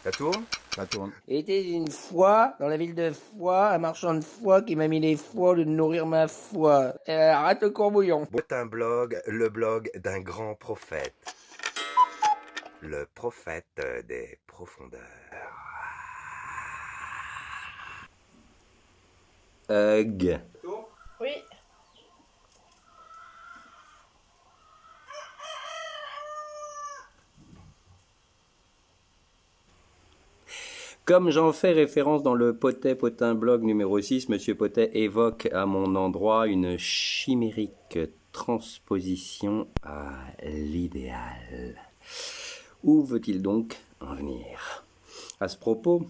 Ça tourne? Ça tourne. Il était une fois, dans la ville de Foix, un marchand de foie qui m'a mis les foies de nourrir ma foi. Arrête le courbouillon. C'est un blog, le blog d'un grand prophète. Le prophète des profondeurs. Hug. Oui. Comme j'en fais référence dans le Potin blog numéro 6, Monsieur Potet évoque à mon endroit une chimérique transposition à l'idéal. Où veut-il donc en venir? À ce propos,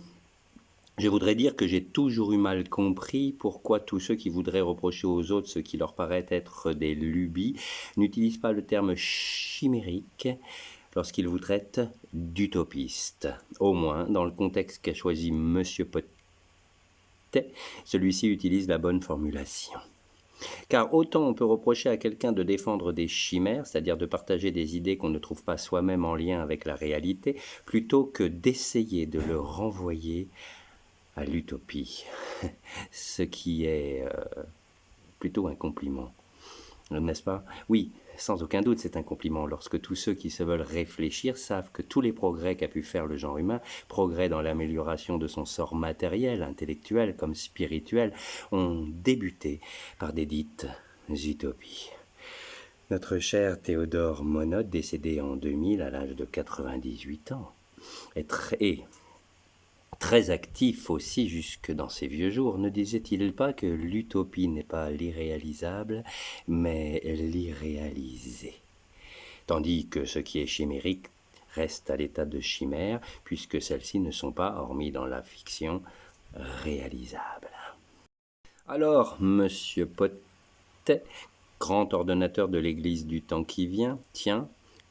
je voudrais dire que j'ai toujours eu mal compris pourquoi tous ceux qui voudraient reprocher aux autres ce qui leur paraît être des lubies n'utilisent pas le terme chimérique lorsqu'ils vous traitent d'utopistes. Au moins, dans le contexte qu'a choisi Monsieur Potet, celui-ci utilise la bonne formulation. Car autant on peut reprocher à quelqu'un de défendre des chimères, c'est-à-dire de partager des idées qu'on ne trouve pas soi-même en lien avec la réalité, plutôt que d'essayer de le renvoyer à l'utopie, ce qui est plutôt un compliment, n'est-ce pas? Oui, sans aucun doute c'est un compliment lorsque tous ceux qui se veulent réfléchir savent que tous les progrès qu'a pu faire le genre humain, progrès dans l'amélioration de son sort matériel, intellectuel comme spirituel, ont débuté par des dites utopies. Notre cher Théodore Monod, décédé en 2000 à l'âge de 98 ans, est très actif aussi jusque dans ses vieux jours, ne disait-il pas que l'utopie n'est pas l'irréalisable, mais l'irréalisé, tandis que ce qui est chimérique reste à l'état de chimère, puisque celles-ci ne sont pas, hormis dans la fiction, réalisables. Alors, Monsieur Potet, grand ordonnateur de l'Église du temps qui vient, tient,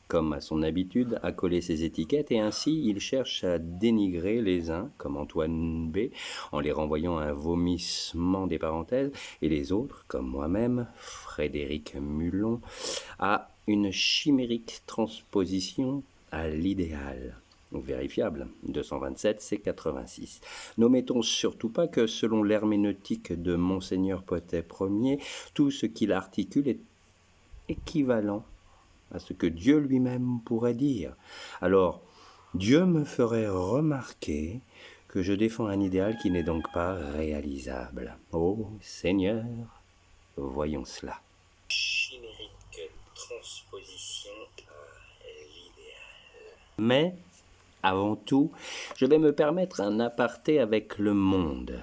comme à son habitude, à coller ses étiquettes, et ainsi il cherche à dénigrer les uns, comme Antoine B., en les renvoyant à un vomissement des parenthèses, et les autres, comme moi-même, Frédéric Mulon, à une chimérique transposition à l'idéal. Vérifiable, 227, c'est 86. N'omettons surtout pas que, selon l'herméneutique de Monseigneur Potet Ier, tout ce qu'il articule est équivalent à ce que Dieu lui-même pourrait dire. Alors, Dieu me ferait remarquer que je défends un idéal qui n'est donc pas réalisable. Oh Seigneur, voyons cela. Chimérique transposition à l'idéal. Mais, avant tout, je vais me permettre un aparté avec le monde.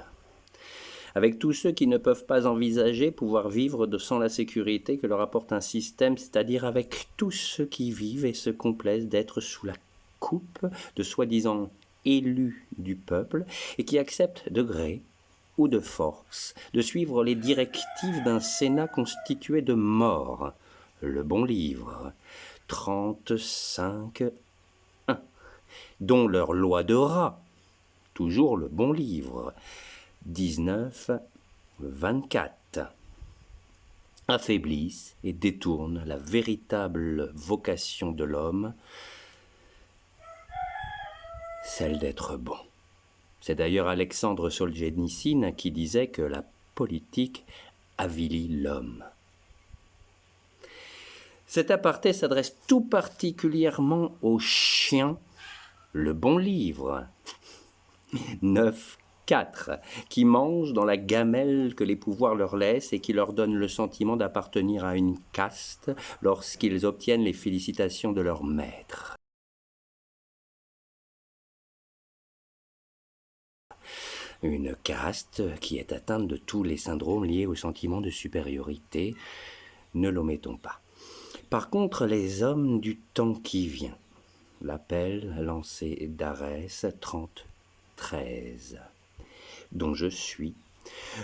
Avec tous ceux qui ne peuvent pas envisager pouvoir vivre sans la sécurité que leur apporte un système, c'est-à-dire avec tous ceux qui vivent et se complaisent d'être sous la coupe de soi-disant élus du peuple et qui acceptent de gré ou de force de suivre les directives d'un Sénat constitué de morts. Le bon livre, 35-1, dont leur loi de rat, toujours le bon livre, 19-24, affaiblissent et détournent la véritable vocation de l'homme, celle d'être bon. C'est d'ailleurs Alexandre Solzhenitsyn qui disait que la politique avilit l'homme. Cet aparté s'adresse tout particulièrement aux chiens, le bon livre, 9-4, qui mangent dans la gamelle que les pouvoirs leur laissent et qui leur donne le sentiment d'appartenir à une caste lorsqu'ils obtiennent les félicitations de leur maître. Une caste qui est atteinte de tous les syndromes liés au sentiment de supériorité, ne l'omettons pas. Par contre, les hommes du temps qui vient, l'appel lancé d'Arès 30-13, dont je suis,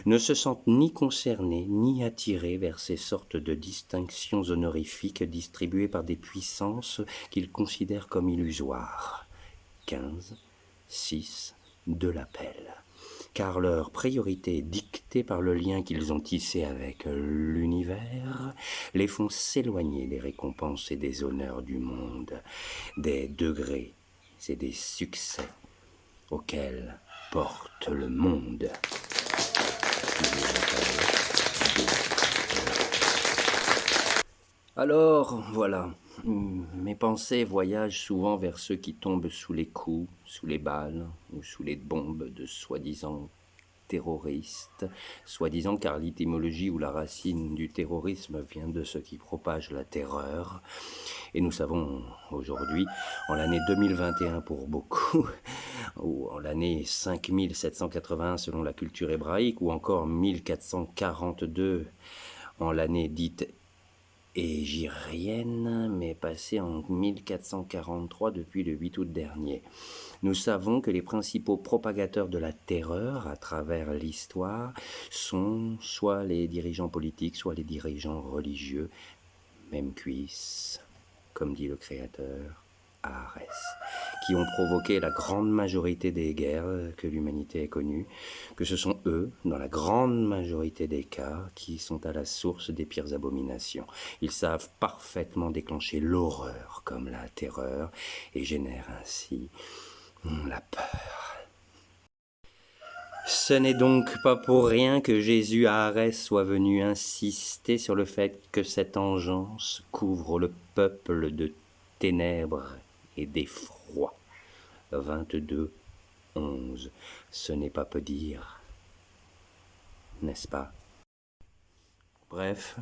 ne se sentent ni concernés ni attirés vers ces sortes de distinctions honorifiques distribuées par des puissances qu'ils considèrent comme illusoires. 15-6 de l'appel. Car leur priorité, dictée par le lien qu'ils ont tissé avec l'univers, les font s'éloigner des récompenses et des honneurs du monde, des degrés et des succès auquel porte le monde. Alors, voilà, mes pensées voyagent souvent vers ceux qui tombent sous les coups, sous les balles ou sous les bombes de soi-disant terroristes, soi-disant car l'étymologie ou la racine du terrorisme vient de ce qui propage la terreur. Et nous savons aujourd'hui, en l'année 2021 pour beaucoup, ou en l'année 5781 selon la culture hébraïque, ou encore 1442 en l'année dite égirienne, mais passée en 1443 depuis le 8 août dernier. Nous savons que les principaux propagateurs de la terreur à travers l'histoire sont soit les dirigeants politiques, soit les dirigeants religieux, même cuisse, comme dit le créateur, Arès, qui ont provoqué la grande majorité des guerres que l'humanité ait connues, que ce sont eux, dans la grande majorité des cas, qui sont à la source des pires abominations. Ils savent parfaitement déclencher l'horreur comme la terreur et génèrent ainsi la peur. Ce n'est donc pas pour rien que Jésus à Arès soit venu insister sur le fait que cette engeance couvre le peuple de ténèbres et d'effroi. 22, 11. Ce n'est pas peu dire, n'est-ce pas? Bref,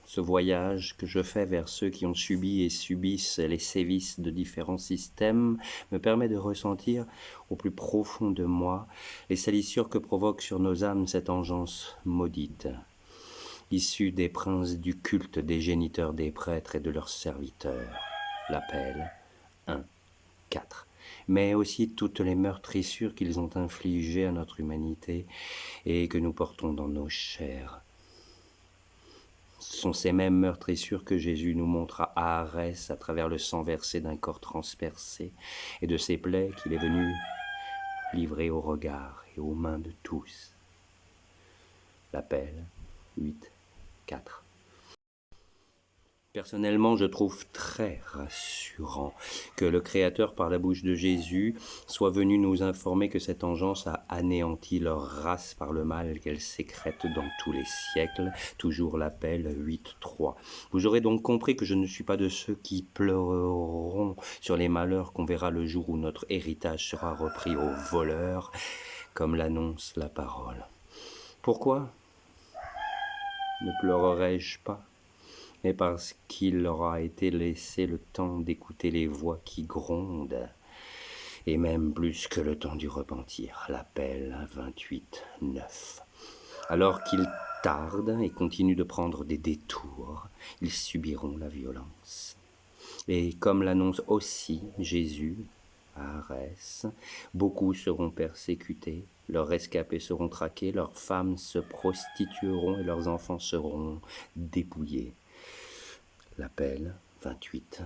ce voyage que je fais vers ceux qui ont subi et subissent les sévices de différents systèmes me permet de ressentir au plus profond de moi les salissures que provoque sur nos âmes cette engeance maudite, issue des princes du culte, des géniteurs des prêtres et de leurs serviteurs. L'appel 1, 4. Mais aussi toutes les meurtrissures qu'ils ont infligées à notre humanité et que nous portons dans nos chairs. Ce sont ces mêmes meurtrissures que Jésus nous montre à Arès à travers le sang versé d'un corps transpercé et de ces plaies qu'il est venu livrer au regard et aux mains de tous. L'appel 8, 4. Personnellement, je trouve très rassurant que le Créateur, par la bouche de Jésus, soit venu nous informer que cette engeance a anéanti leur race par le mal qu'elle sécrète dans tous les siècles. Toujours l'appel 8.3. Vous aurez donc compris que je ne suis pas de ceux qui pleureront sur les malheurs qu'on verra le jour où notre héritage sera repris aux voleurs, comme l'annonce la parole. Pourquoi ne pleurerais-je pas ? Mais parce qu'il leur a été laissé le temps d'écouter les voix qui grondent, et même plus que le temps du repentir, l'appel 28.9. Alors qu'ils tardent et continuent de prendre des détours, ils subiront la violence. Et comme l'annonce aussi Jésus à Arès, beaucoup seront persécutés, leurs rescapés seront traqués, leurs femmes se prostitueront et leurs enfants seront dépouillés. L'appel 28,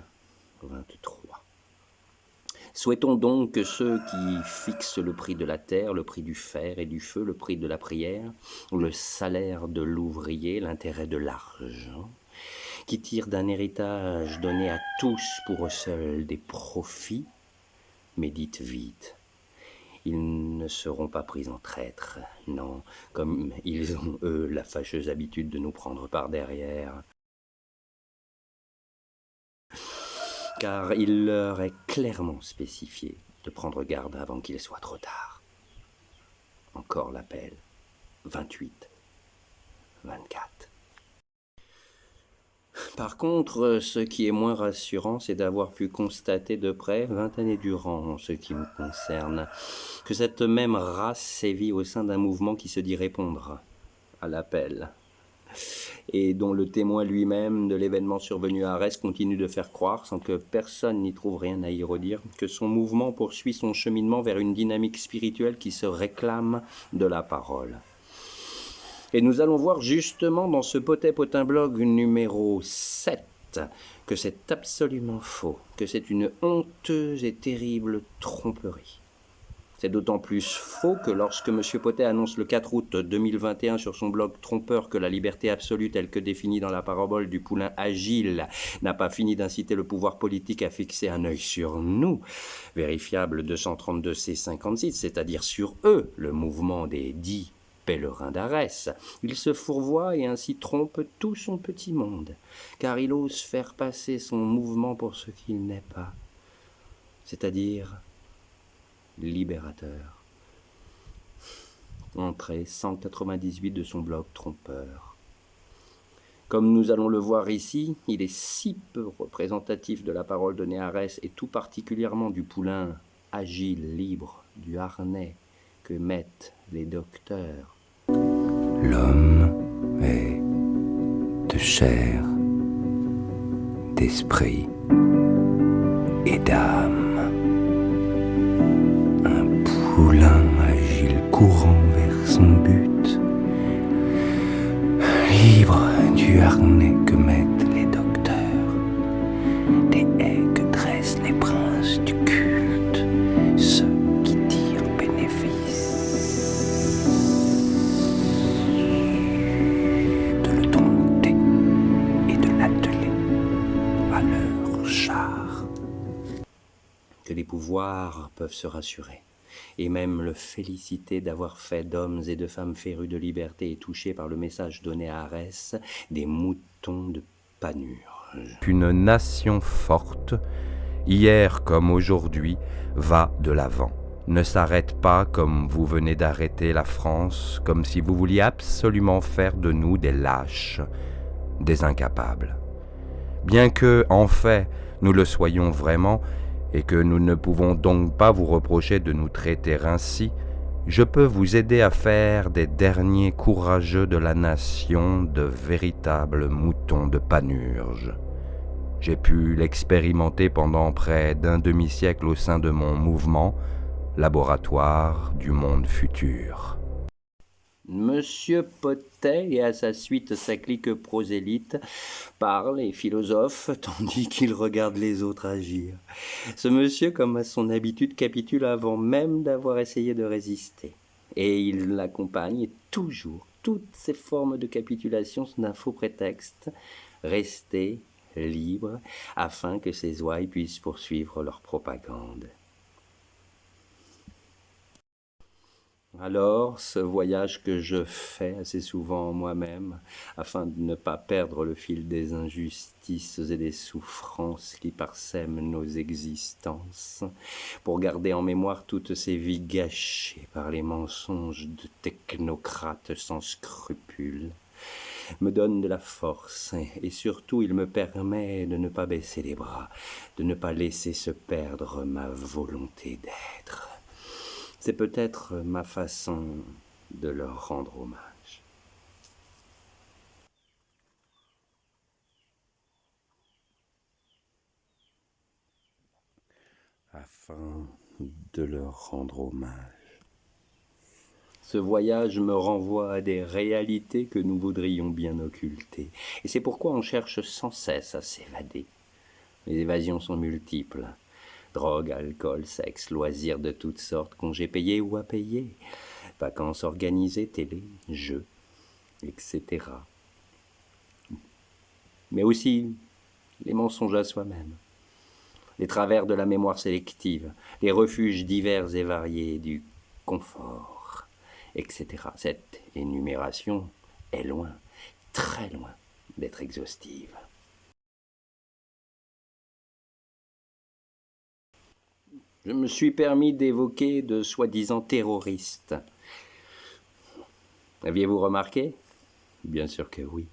23. Souhaitons donc que ceux qui fixent le prix de la terre, le prix du fer et du feu, le prix de la prière, le salaire de l'ouvrier, l'intérêt de l'argent, qui tirent d'un héritage donné à tous pour eux seuls des profits, méditent vite. Ils ne seront pas pris en traîtres, non, comme ils ont, eux, la fâcheuse habitude de nous prendre par derrière. Car il leur est clairement spécifié de prendre garde avant qu'il soit trop tard. Encore l'appel 28, 24. Par contre, ce qui est moins rassurant, c'est d'avoir pu constater de près, 20 années durant, en ce qui me concerne, que cette même race sévit au sein d'un mouvement qui se dit répondre à l'appel, et dont le témoin lui-même de l'événement survenu à Arès continue de faire croire, sans que personne n'y trouve rien à y redire, que son mouvement poursuit son cheminement vers une dynamique spirituelle qui se réclame de la parole. Et nous allons voir justement dans ce Potin Blog numéro 7 que c'est absolument faux, que c'est une honteuse et terrible tromperie. C'est d'autant plus faux que lorsque M. Potet annonce le 4 août 2021 sur son blog trompeur que la liberté absolue telle que définie dans la parabole du poulain agile n'a pas fini d'inciter le pouvoir politique à fixer un œil sur nous, vérifiable 232C56, c'est-à-dire sur eux, le mouvement des dits pèlerins d'Arès, il se fourvoie et ainsi trompe tout son petit monde, car il ose faire passer son mouvement pour ce qu'il n'est pas, c'est-à-dire libérateur. Entrée 198 de son blog trompeur. Comme nous allons le voir ici, il est si peu représentatif de la parole donnée à Arès et tout particulièrement du poulain agile, libre, du harnais que mettent les docteurs. L'homme est de chair, d'esprit et d'âme. Un poulain agile courant vers son but, libre du harnais que mettent les docteurs, des haies que dressent les princes du culte, ceux qui tirent bénéfice de le dompter et de l'atteler à leur char. Que les pouvoirs peuvent se rassurer, et même le féliciter d'avoir fait d'hommes et de femmes férus de liberté et touchés par le message donné à Arès des moutons de Panurge. Qu'une nation forte, hier comme aujourd'hui, va de l'avant. Ne s'arrête pas comme vous venez d'arrêter la France, comme si vous vouliez absolument faire de nous des lâches, des incapables. Bien que, en fait, nous le soyons vraiment, et que nous ne pouvons donc pas vous reprocher de nous traiter ainsi, je peux vous aider à faire des derniers courageux de la nation de véritables moutons de Panurge. J'ai pu l'expérimenter pendant près d'un demi-siècle au sein de mon mouvement, laboratoire du monde futur. Monsieur Potet et à sa suite sa clique prosélyte parle et philosophe tandis qu'il regarde les autres agir. Ce monsieur, comme à son habitude, capitule avant même d'avoir essayé de résister. Et il l'accompagne toujours, toutes ces formes de capitulation d'un faux prétexte, rester libre afin que ses ouailles puissent poursuivre leur propagande. Alors, ce voyage que je fais assez souvent moi-même, afin de ne pas perdre le fil des injustices et des souffrances qui parsèment nos existences, pour garder en mémoire toutes ces vies gâchées par les mensonges de technocrates sans scrupules, me donne de la force, et surtout il me permet de ne pas baisser les bras, de ne pas laisser se perdre ma volonté d'être. C'est peut-être ma façon de leur rendre hommage. Afin de leur rendre hommage. Ce voyage me renvoie à des réalités que nous voudrions bien occulter. Et c'est pourquoi on cherche sans cesse à s'évader. Les évasions sont multiples. Drogue, alcool, sexe, loisirs de toutes sortes, congés payés ou à payer, vacances organisées, télé, jeux, etc. Mais aussi les mensonges à soi-même, les travers de la mémoire sélective, les refuges divers et variés du confort, etc. Cette énumération est loin, très loin d'être exhaustive. Je me suis permis d'évoquer de soi-disant terroristes. Aviez-vous remarqué? Bien sûr que oui.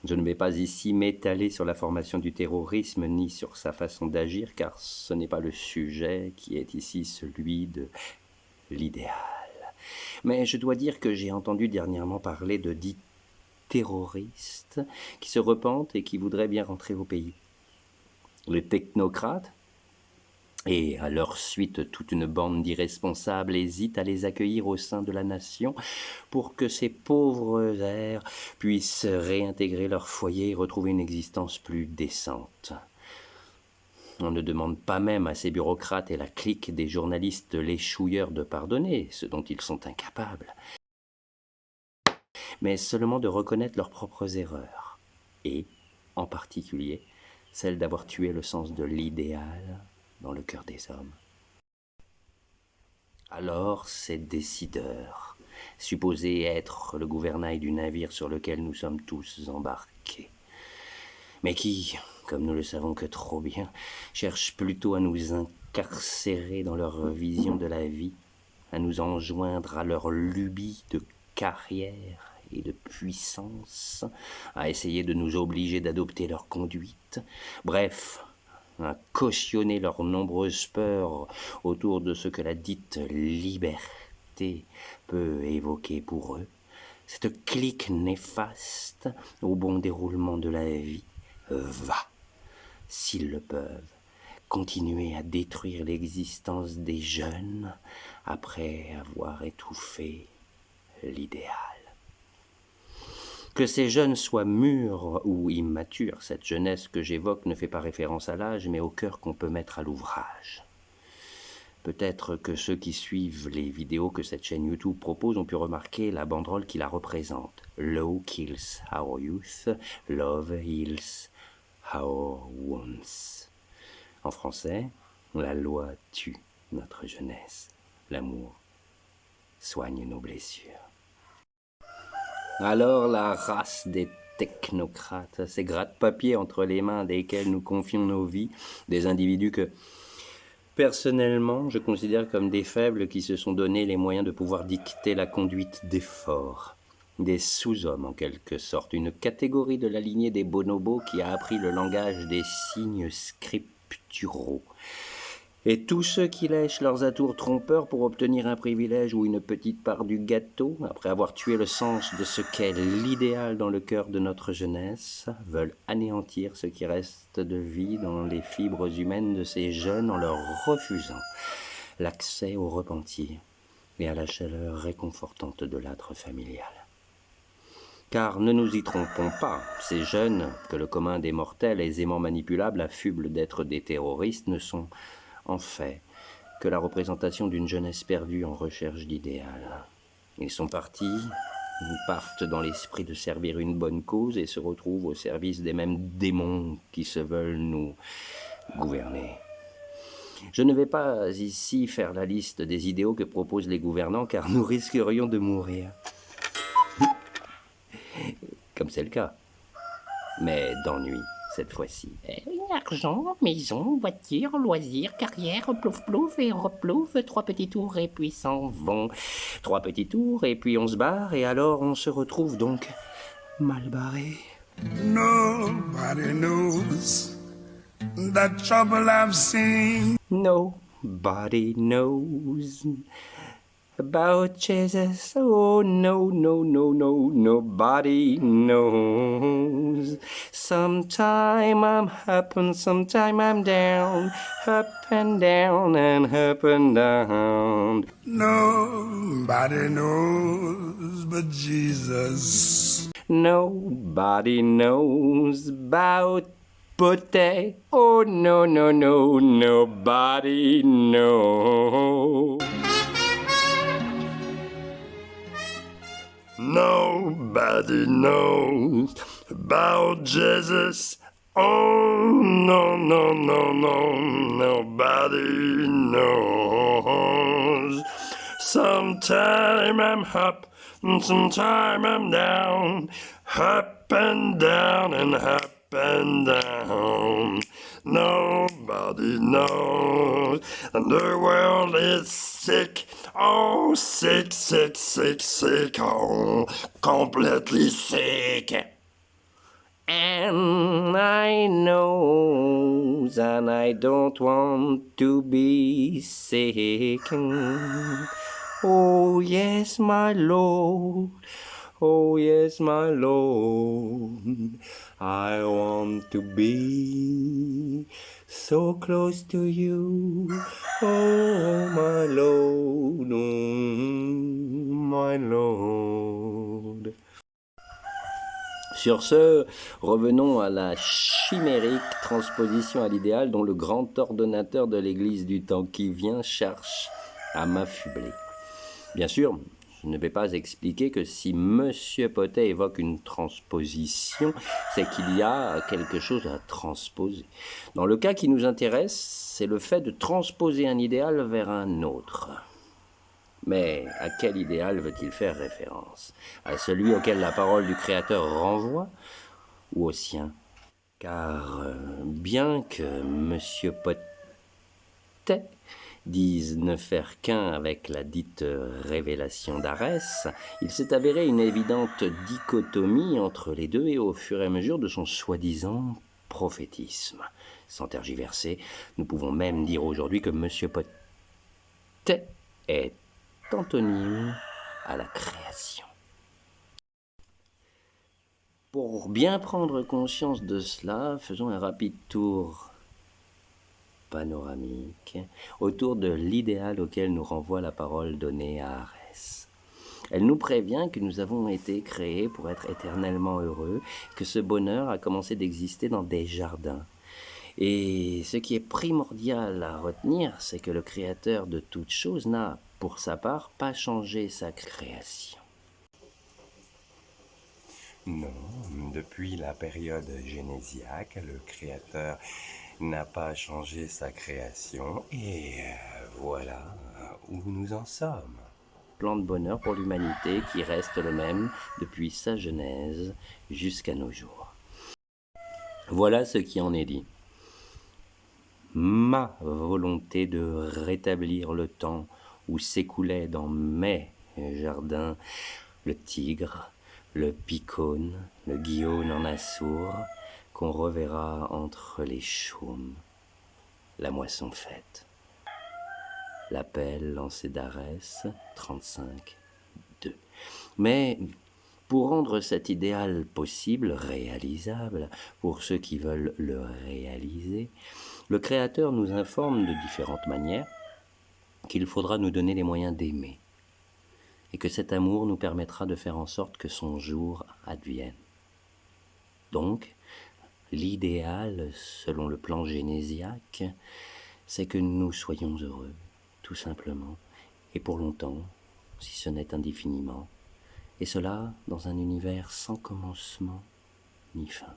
Je ne vais pas ici m'étaler sur la formation du terrorisme ni sur sa façon d'agir, car ce n'est pas le sujet qui est ici celui de l'idéal. Mais je dois dire que j'ai entendu dernièrement parler de dits terroristes qui se repentent et qui voudraient bien rentrer au pays. Les technocrates, et à leur suite toute une bande d'irresponsables hésite à les accueillir au sein de la nation pour que ces pauvres airs puissent réintégrer leur foyer et retrouver une existence plus décente. On ne demande pas même à ces bureaucrates et la clique des journalistes léchouilleurs de pardonner, ce dont ils sont incapables, mais seulement de reconnaître leurs propres erreurs, et, en particulier, celle d'avoir tué le sens de l'idéal dans le cœur des hommes. Alors ces décideurs, supposés être le gouvernail du navire sur lequel nous sommes tous embarqués, mais qui, comme nous le savons que trop bien, cherchent plutôt à nous incarcérer dans leur vision de la vie, à nous enjoindre à leur lubie de carrière et de puissance, à essayer de nous obliger d'adopter leur conduite, bref, à cautionner leurs nombreuses peurs autour de ce que la dite liberté peut évoquer pour eux, cette clique néfaste au bon déroulement de la vie va, s'ils le peuvent, continuer à détruire l'existence des jeunes après avoir étouffé l'idéal. Que ces jeunes soient mûrs ou immatures, cette jeunesse que j'évoque ne fait pas référence à l'âge, mais au cœur qu'on peut mettre à l'ouvrage. Peut-être que ceux qui suivent les vidéos que cette chaîne YouTube propose ont pu remarquer la banderole qui la représente. Law kills our youth, love heals our wounds. En français, la loi tue notre jeunesse, l'amour soigne nos blessures. Alors la race des technocrates, ces gratte-papiers entre les mains desquels nous confions nos vies, des individus que, personnellement, je considère comme des faibles qui se sont donné les moyens de pouvoir dicter la conduite des forts, des sous-hommes en quelque sorte, une catégorie de la lignée des bonobos qui a appris le langage des signes scripturaux. Et tous ceux qui lèchent leurs atours trompeurs pour obtenir un privilège ou une petite part du gâteau, après avoir tué le sens de ce qu'est l'idéal dans le cœur de notre jeunesse, veulent anéantir ce qui reste de vie dans les fibres humaines de ces jeunes en leur refusant l'accès au repentir et à la chaleur réconfortante de l'âtre familial. Car ne nous y trompons pas, ces jeunes, que le commun des mortels aisément manipulables affuble d'être des terroristes, ne sont en fait que la représentation d'une jeunesse perdue en recherche d'idéal. Ils sont partis, ils partent dans l'esprit de servir une bonne cause et se retrouvent au service des mêmes démons qui se veulent nous gouverner. Je ne vais pas ici faire la liste des idéaux que proposent les gouvernants car nous risquerions de mourir. Comme c'est le cas. Mais d'ennui, cette fois-ci. Argent, maison, voiture, loisirs, carrière, plouf plouf et replouf, 3 petits tours et puis s'en vont. 3 petits tours et puis on se barre et alors on se retrouve donc mal barré. Nobody knows the trouble I've seen. Nobody knows about Jesus. Oh no, no, no, no, nobody knows. Sometime I'm up and sometime I'm down, up and down and up and down. Nobody knows but Jesus. Nobody knows about Poté. Oh no, no, no, nobody knows. Nobody knows about Jesus. Oh, no, no, no, no, nobody knows. Sometime I'm up, and sometime I'm down, up and down and up and down. Nobody knows, and the world is sick. Oh, sick, sick, sick, sick, oh, completely sick. And I know, and I don't want to be sick. Oh, yes, my Lord. Oh, yes, my Lord. I want to be so close to you. Oh, my Lord. Oh, my Lord. Sur ce, revenons à la chimérique transposition à l'idéal dont le grand ordonnateur de l'Église du temps qui vient cherche à m'affubler. Bien sûr, je ne vais pas expliquer que si Monsieur Potet évoque une transposition, c'est qu'il y a quelque chose à transposer. Dans le cas qui nous intéresse, c'est le fait de transposer un idéal vers un autre. Mais à quel idéal veut-il faire référence? À celui auquel la parole du Créateur renvoie ou au sien? Car bien que Monsieur Potet dise ne faire qu'un avec la dite révélation d'Arès, il s'est avéré une évidente dichotomie entre les deux et au fur et à mesure de son soi-disant prophétisme. Sans tergiverser, nous pouvons même dire aujourd'hui que Monsieur Potet est antonyme à la création. Pour bien prendre conscience de cela, faisons un rapide tour panoramique autour de l'idéal auquel nous renvoie la parole donnée à Arès. Elle nous prévient que nous avons été créés pour être éternellement heureux, que ce bonheur a commencé d'exister dans des jardins. Et ce qui est primordial à retenir, c'est que le Créateur de toutes choses n'a, pour sa part, pas changé sa création. Non, depuis la période génésiaque, le Créateur n'a pas changé sa création et voilà où nous en sommes. Plan de bonheur pour l'humanité qui reste le même depuis sa genèse jusqu'à nos jours. Voilà ce qui en est dit. Ma volonté de rétablir le temps où s'écoulait dans mes jardins le tigre, le picône, le guillaume en assour, qu'on reverra entre les chaumes, la moisson faite. L'appel lancé d'Arès, 35-2. Mais pour rendre cet idéal possible, réalisable, pour ceux qui veulent le réaliser, le Créateur nous informe de différentes manières qu'il faudra nous donner les moyens d'aimer et que cet amour nous permettra de faire en sorte que son jour advienne. Donc, l'idéal, selon le plan génésiaque, c'est que nous soyons heureux, tout simplement, et pour longtemps, si ce n'est indéfiniment, et cela dans un univers sans commencement ni fin.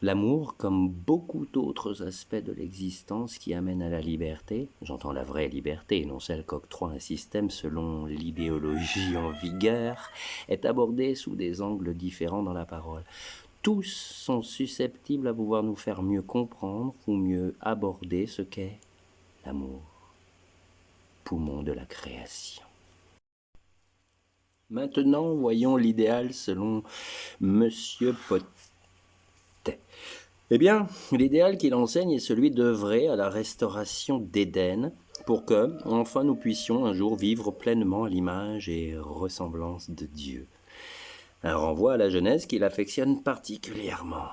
L'amour, comme beaucoup d'autres aspects de l'existence qui amènent à la liberté, j'entends la vraie liberté et non celle qu'octroie un système selon l'idéologie en vigueur, est abordé sous des angles différents dans la parole. Tous sont susceptibles à pouvoir nous faire mieux comprendre ou mieux aborder ce qu'est l'amour, poumon de la création. Maintenant, voyons l'idéal selon Monsieur Potet. Eh bien, l'idéal qu'il enseigne est celui d'œuvrer à la restauration d'Éden pour que, enfin, nous puissions un jour vivre pleinement à l'image et ressemblance de Dieu. Un renvoi à la Genèse qu'il affectionne particulièrement.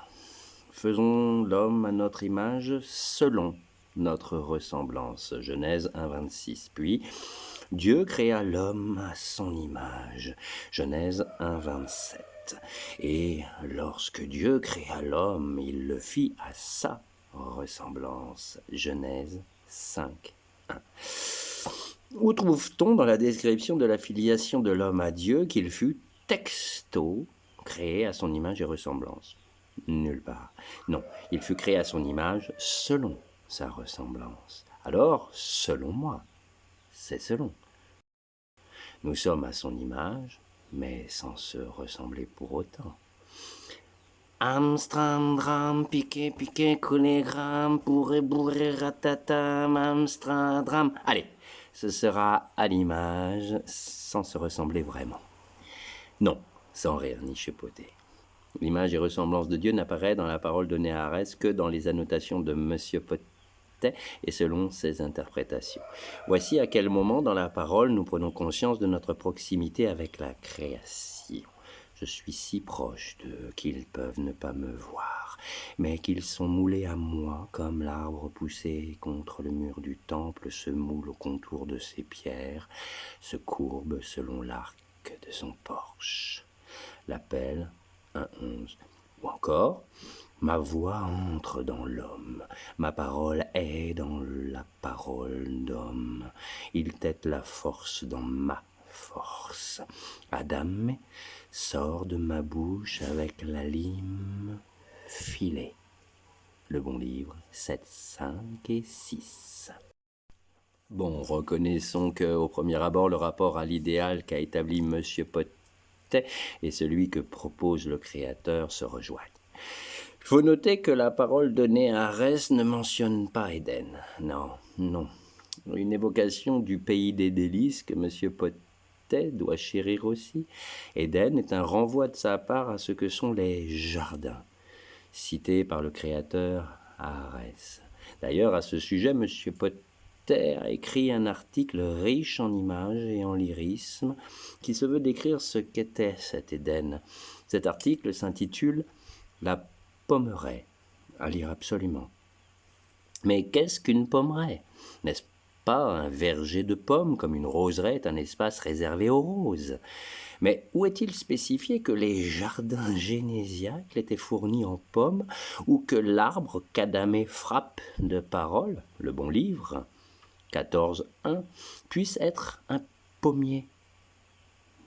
Faisons l'homme à notre image selon notre ressemblance. Genèse 1,26. Puis, Dieu créa l'homme à son image. Genèse 1,27. Et lorsque Dieu créa l'homme, il le fit à sa ressemblance. Genèse 5,1. Où trouve-t-on dans la description de la filiation de l'homme à Dieu qu'il fut texto créé à son image et ressemblance? Nulle part. Non, il fut créé à son image selon sa ressemblance. Alors, selon moi, c'est selon. Nous sommes à son image, mais sans se ressembler pour autant. Amstram, dram, piqué, piqué, coulé, gram, bourré, bourré, ratatam, amstram, dram. Allez, ce sera à l'image, sans se ressembler vraiment. Non, sans rire ni chipoter. L'image et ressemblance de Dieu n'apparaît dans la parole donnée à Arès que dans les annotations de Monsieur Potet et selon ses interprétations. Voici à quel moment dans la parole nous prenons conscience de notre proximité avec la création. Je suis si proche d'eux qu'ils peuvent ne pas me voir, mais qu'ils sont moulés à moi comme l'arbre poussé contre le mur du temple se moule au contour de ses pierres, se courbe selon l'arc de son porche. L'appel, un 11. Ou encore, ma voix entre dans l'homme, ma parole est dans la parole d'homme. Il tête la force dans ma force. Adame sort de ma bouche avec la lime filée. Le bon livre, 7, 5 et 6. Bon, reconnaissons qu'au premier abord, le rapport à l'idéal qu'a établi M. Potet et celui que propose le Créateur se rejoignent. Il faut noter que la parole donnée à Arès ne mentionne pas Éden. Non, non. Une évocation du pays des délices que M. Potet doit chérir aussi. Éden est un renvoi de sa part à ce que sont les jardins, cités par le Créateur à Arès. D'ailleurs, à ce sujet, M. Potet a écrit un article riche en images et en lyrisme qui se veut décrire ce qu'était cet Éden. Cet article s'intitule « La pommeraie », à lire absolument. Mais qu'est-ce qu'une pommeraie? N'est-ce pas un verger de pommes, comme une roseraie est un espace réservé aux roses? Mais où est-il spécifié que les jardins génésiaques étaient fournis en pommes, ou que l'arbre qu'Adamé frappe de parole, le bon livre, 14.1, puisse être un pommier?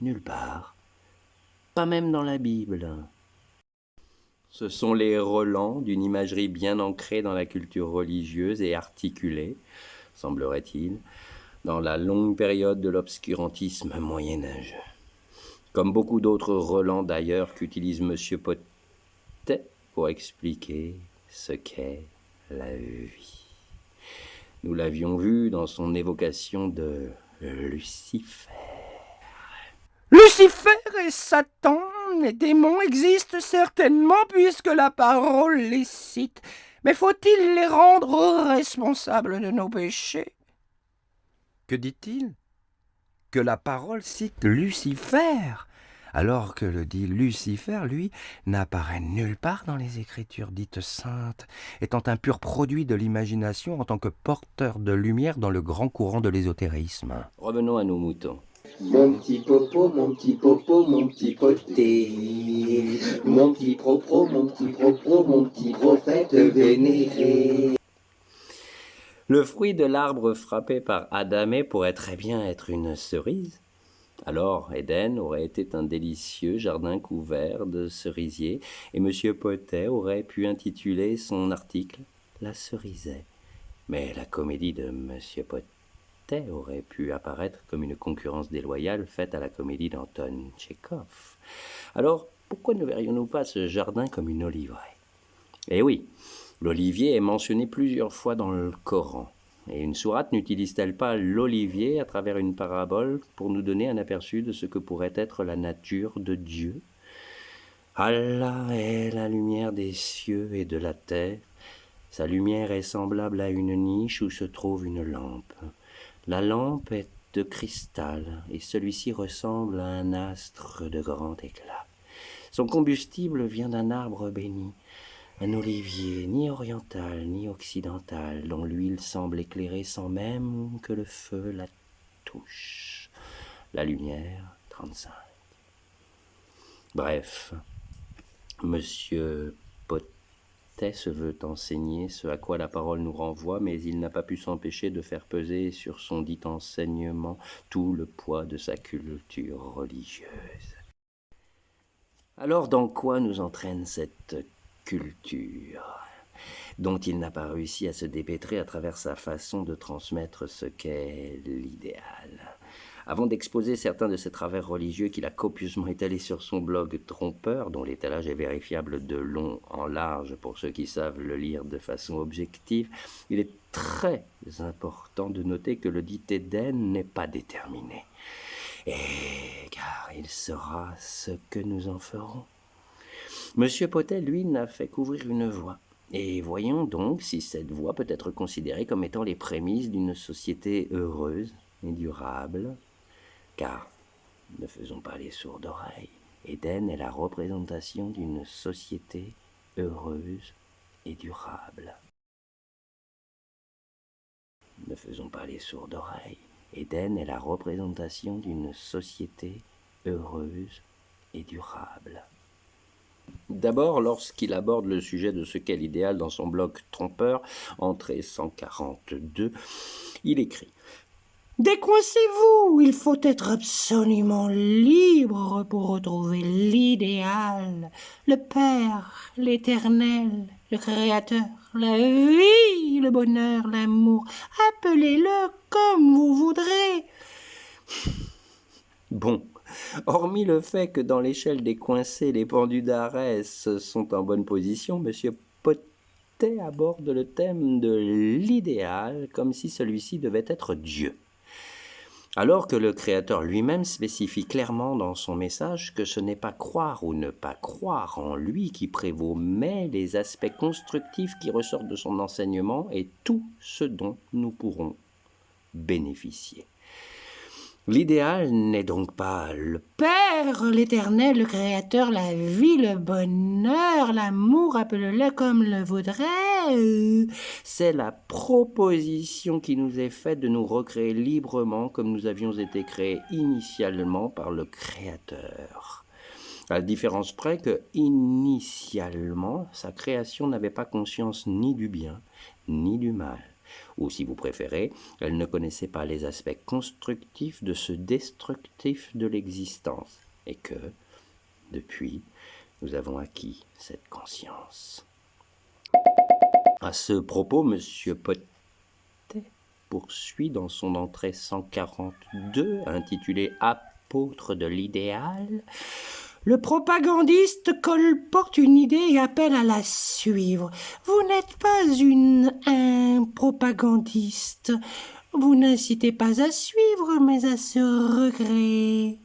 Nulle part, pas même dans la Bible. Ce sont les relents d'une imagerie bien ancrée dans la culture religieuse et articulée, semblerait-il, dans la longue période de l'obscurantisme moyenâgeux. Comme beaucoup d'autres relents d'ailleurs qu'utilise M. Potet pour expliquer ce qu'est la vie. Nous l'avions vu dans son évocation de Lucifer. Lucifer et Satan, les démons existent certainement puisque la parole les cite. Mais faut-il les rendre responsables de nos péchés? Que dit-il? Que la parole cite Lucifer, alors que le dit Lucifer, lui, n'apparaît nulle part dans les Écritures dites saintes, étant un pur produit de l'imagination en tant que porteur de lumière dans le grand courant de l'ésotérisme. Revenons à nos moutons. Mon petit popo, mon petit popo, mon petit poté, mon petit propro, mon petit propro, mon petit prophète vénéré. Le fruit de l'arbre frappé par Adamé pourrait très bien être une cerise. Alors Éden aurait été un délicieux jardin couvert de cerisiers, et M. Potet aurait pu intituler son article « La cerisée ». Mais la comédie de M. Potet aurait pu apparaître comme une concurrence déloyale faite à la comédie d'Anton Tchekhov. Alors, pourquoi ne verrions-nous pas ce jardin comme une oliveraie? Eh oui, l'olivier est mentionné plusieurs fois dans le Coran. Et une sourate n'utilise-t-elle pas l'olivier à travers une parabole pour nous donner un aperçu de ce que pourrait être la nature de Dieu? Allah est la lumière des cieux et de la terre. Sa lumière est semblable à une niche où se trouve une lampe. La lampe est de cristal et celui-ci ressemble à un astre de grand éclat. Son combustible vient d'un arbre béni, un olivier ni oriental ni occidental dont l'huile semble éclairer sans même que le feu la touche. La lumière, 35. Bref, Monsieur Potet se veut enseigner ce à quoi la parole nous renvoie, mais il n'a pas pu s'empêcher de faire peser sur son dit enseignement tout le poids de sa culture religieuse. Alors dans quoi nous entraîne cette culture, dont il n'a pas réussi à se dépêtrer à travers sa façon de transmettre ce qu'est l'idéal? Avant d'exposer certains de ses travers religieux qu'il a copieusement étalés sur son blog Trompeur, dont l'étalage est vérifiable de long en large pour ceux qui savent le lire de façon objective, il est très important de noter que le dit Éden n'est pas déterminé. Et car il sera ce que nous en ferons. Monsieur Potet, lui, n'a fait qu'ouvrir une voie. Et voyons donc si cette voie peut être considérée comme étant les prémices d'une société heureuse et durable. Car, ne faisons pas les sourds d'oreilles, Éden est la représentation d'une société heureuse et durable. Ne faisons pas les sourds d'oreilles, Éden est la représentation d'une société heureuse et durable. D'abord, lorsqu'il aborde le sujet de ce qu'est l'idéal dans son blog Trompeur, entrée 142, il écrit « Décoincez-vous, il faut être absolument libre pour retrouver l'idéal, le Père, l'Éternel, le Créateur, la vie, le bonheur, l'amour, appelez-le comme vous voudrez. » Bon, hormis le fait que dans l'échelle des coincés, les pendus d'Arès sont en bonne position, M. Potet aborde le thème de l'idéal comme si celui-ci devait être Dieu. Alors que le Créateur lui-même spécifie clairement dans son message que ce n'est pas croire ou ne pas croire en lui qui prévaut, mais les aspects constructifs qui ressortent de son enseignement et tout ce dont nous pourrons bénéficier. L'idéal n'est donc pas le Père, l'Éternel, le Créateur, la vie, le bonheur, l'amour, appelle-le comme le voudrait. C'est la proposition qui nous est faite de nous recréer librement comme nous avions été créés initialement par le Créateur. À la différence près que, initialement, sa création n'avait pas conscience ni du bien, ni du mal. Ou si vous préférez, elle ne connaissait pas les aspects constructifs de ce destructif de l'existence, et que, depuis, nous avons acquis cette conscience. À ce propos, M. Potet poursuit dans son entrée 142, intitulée « Apôtre de l'idéal », le propagandiste colporte une idée et appelle à la suivre. Vous n'êtes pas un propagandiste. Vous n'incitez pas à suivre, mais à se recréer.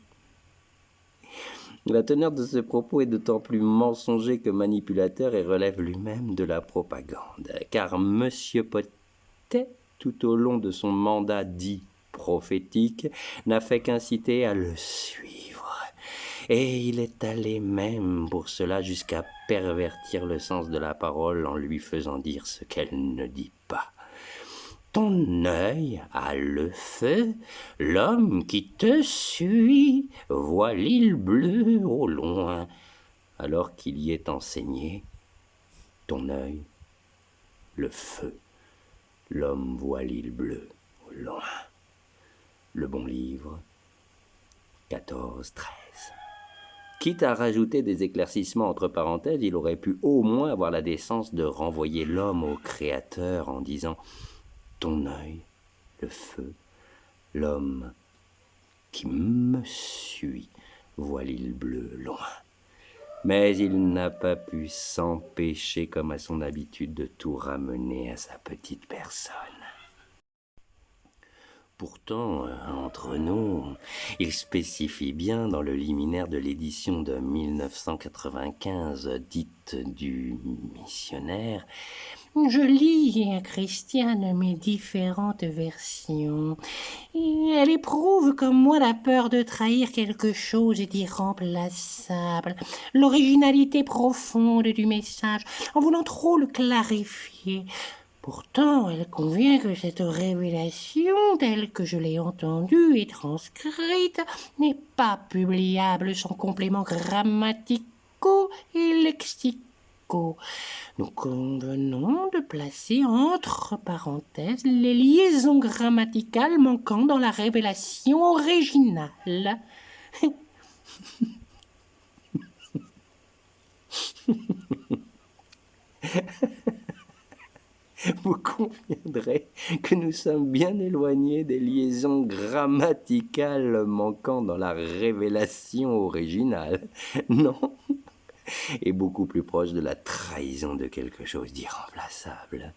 La teneur de ce propos est d'autant plus mensonger que manipulateur et relève lui-même de la propagande. Car M. Potet, tout au long de son mandat dit prophétique, n'a fait qu'inciter à le suivre. Et il est allé même pour cela jusqu'à pervertir le sens de la parole en lui faisant dire ce qu'elle ne dit pas. Ton œil a le feu, l'homme qui te suit voit l'île bleue au loin, alors qu'il y est enseigné. Ton œil, le feu, l'homme voit l'île bleue au loin. Le bon livre, 14-13. Quitte à rajouter des éclaircissements entre parenthèses, il aurait pu au moins avoir la décence de renvoyer l'homme au Créateur en disant « Ton œil, le feu, l'homme qui me suit, voit l'île bleue loin. » Mais il n'a pas pu s'empêcher, comme à son habitude, de tout ramener à sa petite personne. Pourtant, entre nous, il spécifie bien dans le liminaire de l'édition de 1995, dite du missionnaire, « Je lis à Christiane mes différentes versions. Elle éprouve comme moi la peur de trahir quelque chose d'irremplaçable, l'originalité profonde du message, en voulant trop le clarifier. » Pourtant, elle convient que cette révélation, telle que je l'ai entendue et transcrite, n'est pas publiable sans compléments grammaticaux et lexicaux. Nous convenons de placer entre parenthèses les liaisons grammaticales manquant dans la révélation originale. Vous conviendrez que nous sommes bien éloignés des liaisons grammaticales manquant dans la révélation originale, non? Et beaucoup plus proches de la trahison de quelque chose d'irremplaçable.